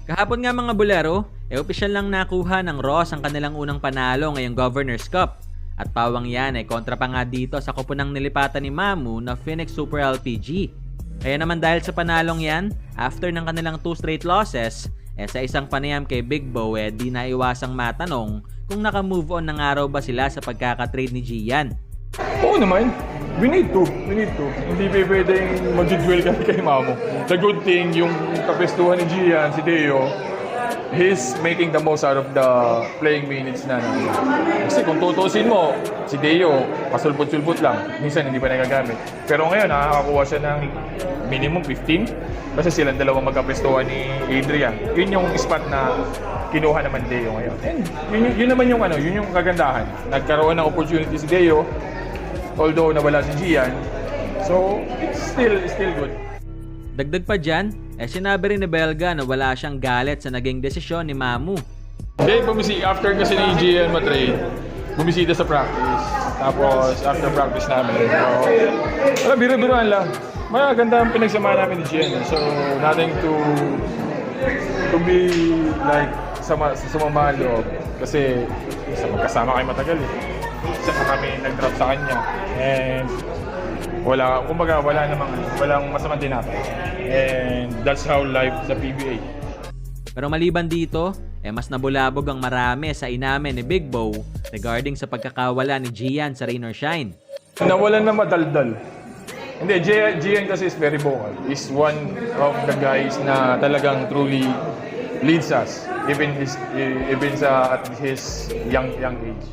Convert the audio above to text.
Kahapon nga mga bulero, opisyal lang nakuha ng Ross ang kanilang unang panalo ngayong Governor's Cup. At pawang yan kontra pa nga dito sa kupunang nilipatan ni Mamu na Phoenix Super LPG. Kaya naman dahil sa panalong yan, after ng kanilang 2 straight losses, sa isang panayam kay Big Bo di naiwasang matanong kung naka-move on na nga raw ba sila sa pagkakatrade ni Gian. Oo naman. We need to. Hindi pwedeng mag-duel kami kay Mamo. The good thing, yung kapestuhan ni Gian, si Deo, he's making the most out of the playing minutes na. Kasi kung tutusin mo, si Deo, pasulpot-sulpot lang. Minsan hindi pa nagagamit. Pero ngayon, nakakakuha siya ng minimum 15. Kasi silang dalawang magkapestuhan ni Adrian. Yun yung spot na kinuha naman Deo ngayon. And yun naman yung yun yung kagandahan. Nagkaroon ng opportunity si Deo, although nawala si Gian. So, it's still good. Dagdag pa dyan, sinabi rin ni Belga na wala siyang galit sa naging desisyon ni Mamu. Hindi, after kasi ni Gian matrade, bumisita sa practice. Tapos, after practice namin, biro-biroan lang. Maganda ang pinagsama namin ni Gian. So, nothing to be like sumama loob. Kasi magkasama kayo matagal eh. Saka kami nag-drop sa kanya. And walang masamang tinapay. And that's how life sa PBA. Pero maliban dito, mas nabulabog ang marami sa inamin ni Big Bo regarding sa pagkakawala ni Gian sa Rain or Shine. Nawalan na madaldal. Hindi, Gian kasi is very vocal. He's one of the guys na talagang truly leads us, even at his young age.